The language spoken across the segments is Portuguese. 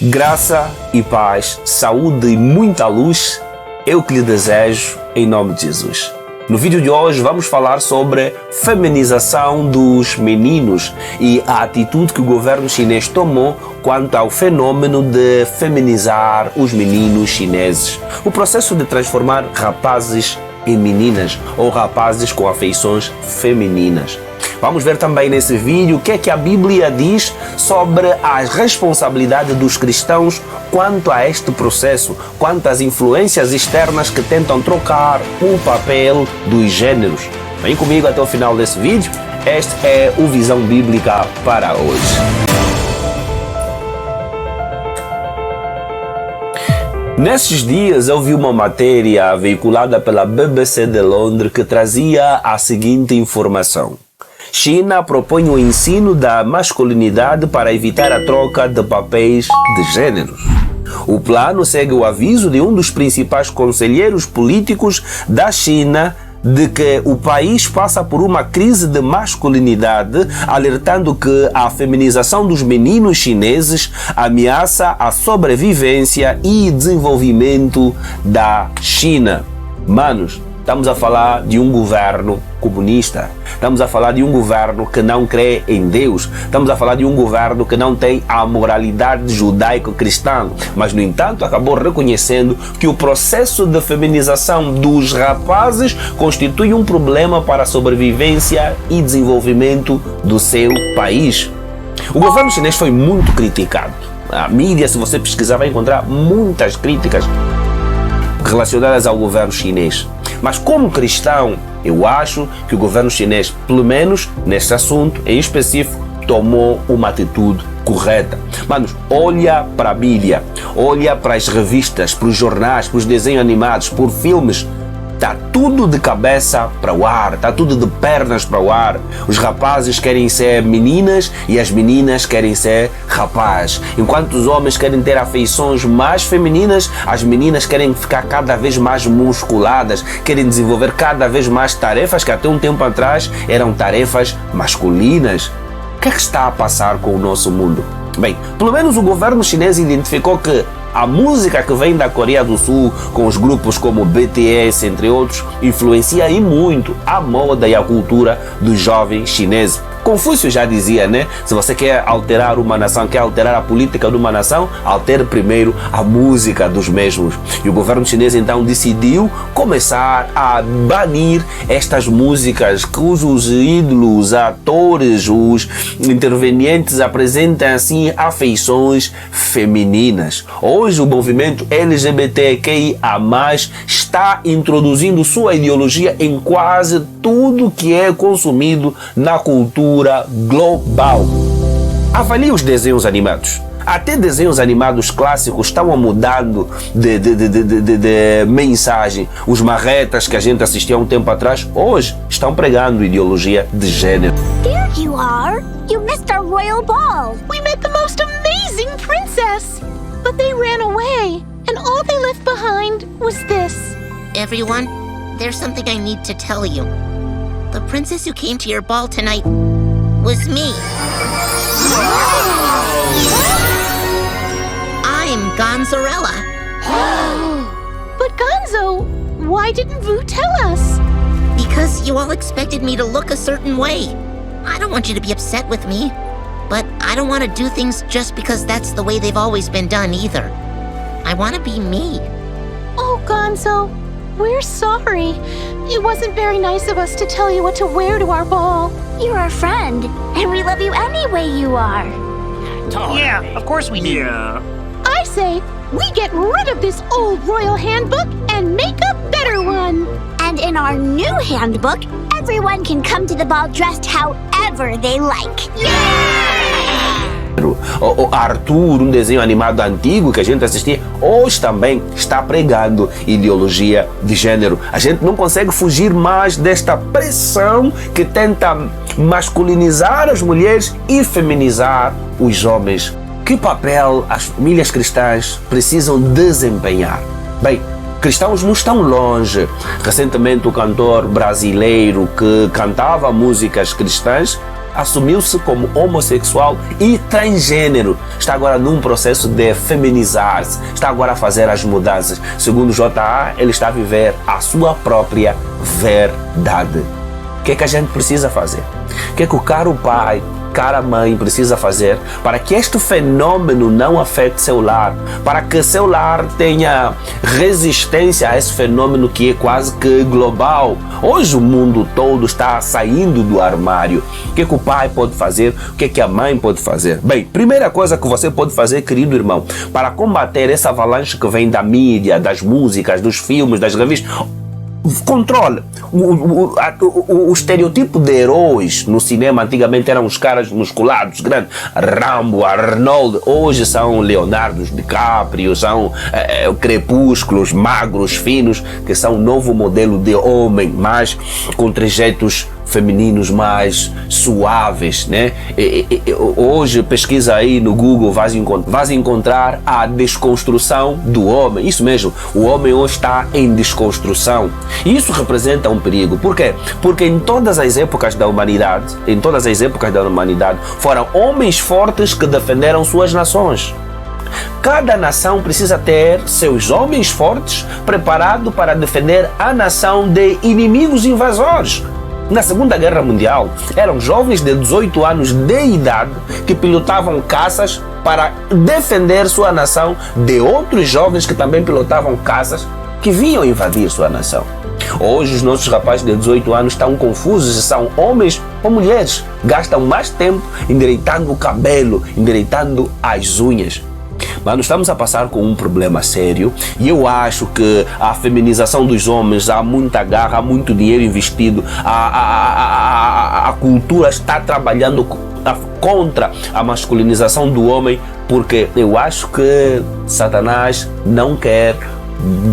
Graça e paz, saúde e muita luz, eu que lhe desejo em nome de Jesus. No vídeo de hoje vamos falar sobre feminização dos meninos e a atitude que o governo chinês tomou quanto ao fenômeno de feminizar os meninos chineses. O processo de transformar rapazes em meninas ou rapazes com afeições femininas. Vamos ver também nesse vídeo o que é que a Bíblia diz sobre a responsabilidade dos cristãos quanto a este processo, quanto às influências externas que tentam trocar o papel dos gêneros. Vem comigo até o final desse vídeo. Este é o Visão Bíblica para hoje. Nesses dias eu vi uma matéria veiculada pela BBC de Londres que trazia a seguinte informação. China propõe o ensino da masculinidade para evitar a troca de papéis de gêneros. O plano segue o aviso de um dos principais conselheiros políticos da China de que o país passa por uma crise de masculinidade, alertando que a feminização dos meninos chineses ameaça a sobrevivência e desenvolvimento da China. Manos, estamos a falar de um governo comunista. Estamos a falar de um governo que não crê em Deus. Estamos a falar de um governo que não tem a moralidade judaico-cristã. Mas, no entanto, acabou reconhecendo que o processo de feminização dos rapazes constitui um problema para a sobrevivência e desenvolvimento do seu país. O governo chinês foi muito criticado. A mídia, se você pesquisar, vai encontrar muitas críticas relacionadas ao governo chinês. Mas como cristão, eu acho que o governo chinês, pelo menos nesse assunto em específico, tomou uma atitude correta. Manos, olha para a Bíblia, olha para as revistas, para os jornais, para os desenhos animados, por filmes. Está tudo de cabeça para o ar, está tudo de pernas para o ar. Os rapazes querem ser meninas e as meninas querem ser rapazes. Enquanto os homens querem ter afeições mais femininas, as meninas querem ficar cada vez mais musculadas, querem desenvolver cada vez mais tarefas que até um tempo atrás eram tarefas masculinas. O que é que está a passar com o nosso mundo? Bem, pelo menos o governo chinês identificou que a música que vem da Coreia do Sul, com os grupos como BTS, entre outros, influencia e muito a moda e a cultura dos jovens chineses. Confúcio já dizia, né? Se você quer alterar uma nação, quer alterar a política de uma nação, altere primeiro a música dos mesmos. E o governo chinês então decidiu começar a banir estas músicas cujos ídolos, atores, os intervenientes apresentam assim afeições femininas. Hoje o movimento LGBTQIA+, está introduzindo sua ideologia em quase tudo que é consumido na cultura global. Avalie os desenhos animados. Até desenhos animados clássicos estão mudando de mensagem. Os marretas que a gente assistia há um tempo atrás, hoje estão pregando ideologia de gênero. There you are! You missed our royal ball! We met the most amazing princess! But they ran away, and all they left behind was this. Everyone, there's something I need to tell you. The princess who came to your ball tonight was me. I'm Gonzarella. But Gonzo, why didn't Vu tell us? Because you all expected me to look a certain way. I don't want you to be upset with me, but I don't want to do things just because that's the way they've always been done either. I want to be me. Oh, Gonzo, we're sorry. It wasn't very nice of us to tell you what to wear to our ball. You're our friend, and we love you any way you are. Yeah, of course we do. I say we get rid of this old royal handbook and make a better one. And in our new handbook, everyone can come to the ball dressed however they like. O Arthur, um desenho animado antigo que a gente assistia, hoje também está pregando ideologia de gênero. A gente não consegue fugir mais desta pressão que tenta masculinizar as mulheres e feminizar os homens. Que papel as famílias cristãs precisam desempenhar? Bem, cristãos não estão longe. Recentemente o cantor brasileiro que cantava músicas cristãs assumiu-se como homossexual e transgênero. Está agora num processo de feminizar-se, está agora a fazer as mudanças. Segundo J.A., ele está a viver a sua própria verdade. O que é que a gente precisa fazer? O que é que o caro pai, cara mãe precisa fazer para que este fenômeno não afete seu lar, para que seu lar tenha resistência a esse fenômeno que é quase que global? Hoje o mundo todo está saindo do armário. O que é que o pai pode fazer? O que é que a mãe pode fazer? Bem, primeira coisa que você pode fazer, querido irmão, para combater essa avalanche que vem da mídia, das músicas, dos filmes, das revistas, controle. O estereotipo de heróis no cinema antigamente eram os caras musculados, grandes, Rambo, Arnold. Hoje são Leonardo DiCaprio, são crepúsculos, magros, finos, que são um novo modelo de homem, mas com trejeitos femininos mais suaves, né? Hoje pesquisa aí no Google, vais encontrar a desconstrução do homem. Isso mesmo, o homem hoje está em desconstrução. E isso representa um perigo. Por quê? Porque em todas as épocas da humanidade, foram homens fortes que defenderam suas nações. Cada nação precisa ter seus homens fortes preparados para defender a nação de inimigos invasores. Na Segunda Guerra Mundial, eram jovens de 18 anos de idade que pilotavam caças para defender sua nação de outros jovens que também pilotavam caças que vinham invadir sua nação. Hoje os nossos rapazes de 18 anos estão confusos se são homens ou mulheres. Gastam mais tempo endireitando o cabelo, endireitando as unhas. Mas nós estamos a passar com um problema sério e eu acho que a feminização dos homens, há muita garra, há muito dinheiro investido, a cultura está trabalhando contra a masculinização do homem, porque eu acho que Satanás não quer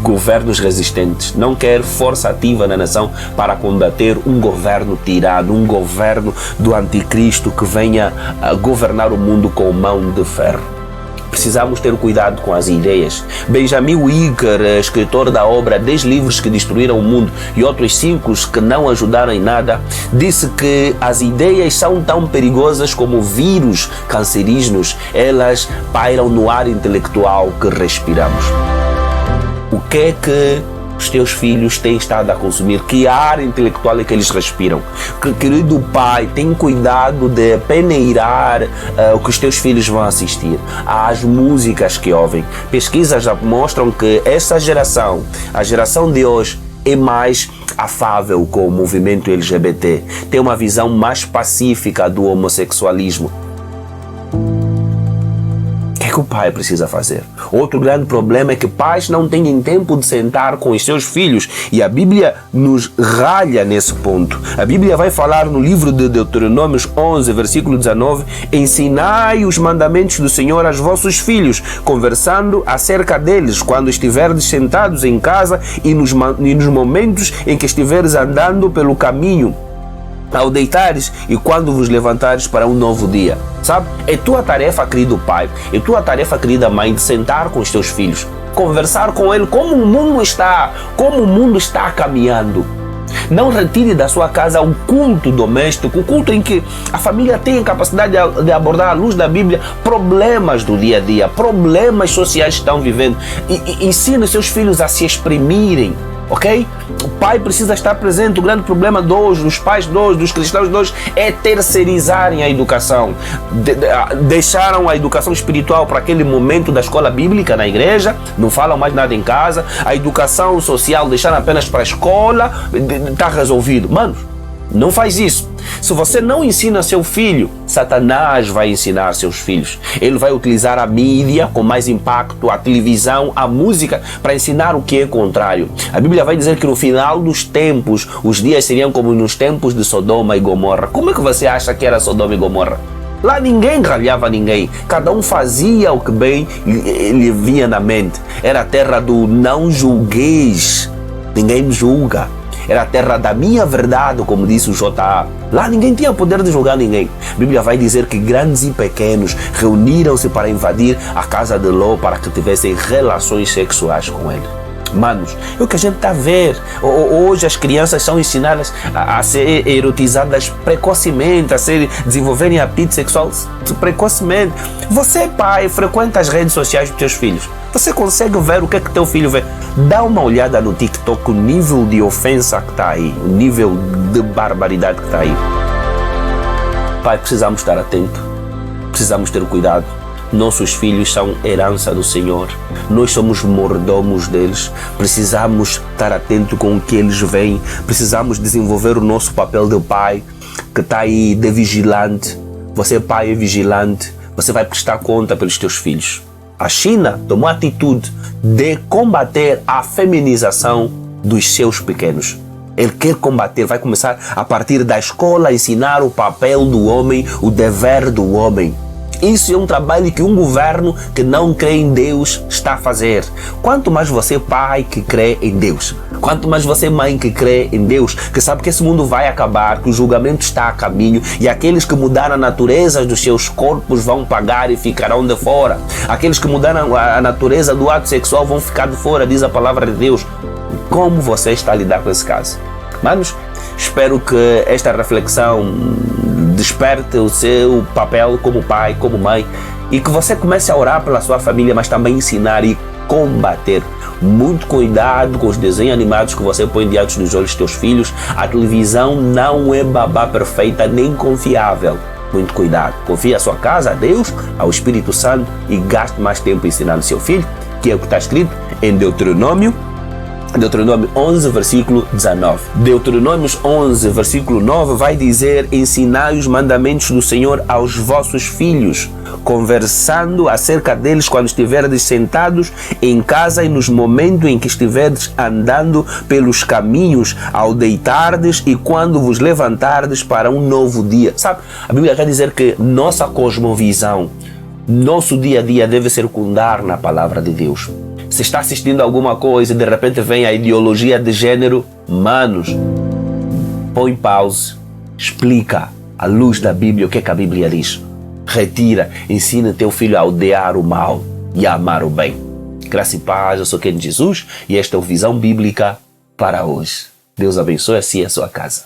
governos resistentes, não quer força ativa na nação para combater um governo tirado, um governo do anticristo que venha a governar o mundo com mão de ferro. Precisamos ter cuidado com as ideias. Benjamin Wicker, escritor da obra 10 livros que destruíram o mundo e outros 5 que não ajudaram em nada, disse que as ideias são tão perigosas como vírus cancerígenos. Elas pairam no ar intelectual que respiramos. O que é que os teus filhos têm estado a consumir? Que ar intelectual é que eles respiram? Querido pai, tem cuidado de peneirar o que os teus filhos vão assistir, as músicas que ouvem. Pesquisas já mostram que essa geração, a geração de hoje, é mais afável com o movimento LGBT, tem uma visão mais pacífica do homossexualismo. O que o pai precisa fazer? Outro grande problema é que pais não têm tempo de sentar com os seus filhos e a Bíblia nos ralha nesse ponto. A Bíblia vai falar no livro de Deuteronômios 11, versículo 19: ensinai os mandamentos do Senhor aos vossos filhos, conversando acerca deles quando estiverdes sentados em casa e nos momentos em que estiveres andando pelo caminho, ao deitares e quando vos levantares para um novo dia. Sabe? É tua tarefa, querido pai, é tua tarefa, querida mãe, de sentar com os teus filhos, conversar com ele como o mundo está caminhando. Não retire da sua casa o culto doméstico, o culto em que a família tem a capacidade de abordar à luz da Bíblia problemas do dia a dia, problemas sociais que estão vivendo. Ensine seus filhos a se exprimirem. Ok? O pai precisa estar presente. O grande problema dos pais dos cristãos de hoje é terceirizarem a educação. Deixaram a educação espiritual para aquele momento da escola bíblica na igreja, não falam mais nada em casa. A educação social deixaram apenas para a escola, está resolvido. Mano, não faz isso. Se você não ensina seu filho, Satanás vai ensinar seus filhos. Ele vai utilizar a mídia com mais impacto, a televisão, a música, para ensinar o que é contrário. A Bíblia vai dizer que no final dos tempos, os dias seriam como nos tempos de Sodoma e Gomorra. Como é que você acha que era Sodoma e Gomorra? Lá ninguém ralhava ninguém, cada um fazia o que bem lhe vinha na mente. Era a terra do não julgueis, ninguém me julga. Era a terra da minha verdade, como disse o J.A. Lá ninguém tinha poder de julgar ninguém. A Bíblia vai dizer que grandes e pequenos reuniram-se para invadir a casa de Ló para que tivessem relações sexuais com ele. Manos, é o que a gente está a ver. Hoje as crianças são ensinadas a ser erotizadas precocemente, a desenvolverem apetite sexual precocemente. Você, pai, frequenta as redes sociais dos teus filhos. Você consegue ver o que é que teu filho vê? Dá uma olhada no TikTok, o nível de ofensa que está aí, o nível de barbaridade que está aí. Pai, precisamos estar atentos, precisamos ter cuidado. Nossos filhos são herança do Senhor. Nós somos mordomos deles. Precisamos estar atentos com o que eles veem. Precisamos desenvolver o nosso papel de pai, que está aí de vigilante. Você, pai, é vigilante. Você vai prestar conta pelos teus filhos. A China tomou a atitude de combater a feminização dos seus pequenos. Ele quer combater, vai começar a partir da escola a ensinar o papel do homem, o dever do homem. Isso é um trabalho que um governo que não crê em Deus está a fazer. Quanto mais você, pai, que crê em Deus. Quanto mais você, mãe, que crê em Deus, que sabe que esse mundo vai acabar, que o julgamento está a caminho e aqueles que mudaram a natureza dos seus corpos vão pagar e ficarão de fora. Aqueles que mudaram a natureza do ato sexual vão ficar de fora, diz a palavra de Deus. Como você está a lidar com esse caso? Manos, espero que esta reflexão desperte o seu papel como pai, como mãe, e que você comece a orar pela sua família, mas também ensinar e combater. Muito cuidado com os desenhos animados que você põe diante dos olhos dos teus filhos. A televisão não é babá perfeita nem confiável. Muito cuidado. Confie a sua casa a Deus, ao Espírito Santo e gaste mais tempo ensinando seu filho, que é o que está escrito em Deuteronômio 11, versículo 19. Deuteronômio 11, versículo 9 vai dizer: ensinai os mandamentos do Senhor aos vossos filhos, conversando acerca deles quando estiverdes sentados em casa e nos momentos em que estiverdes andando pelos caminhos, ao deitardes e quando vos levantardes para um novo dia. Sabe, a Bíblia quer dizer que nossa cosmovisão, nosso dia a dia deve circundar na palavra de Deus. Se está assistindo a alguma coisa e de repente vem a ideologia de gênero, manos, põe pause, explica à luz da Bíblia o que é que a Bíblia diz. Retira, ensina teu filho a odiar o mal e a amar o bem. Graça e paz, eu sou Ken Jesus e esta é a Visão Bíblica para hoje. Deus abençoe assim a sua casa.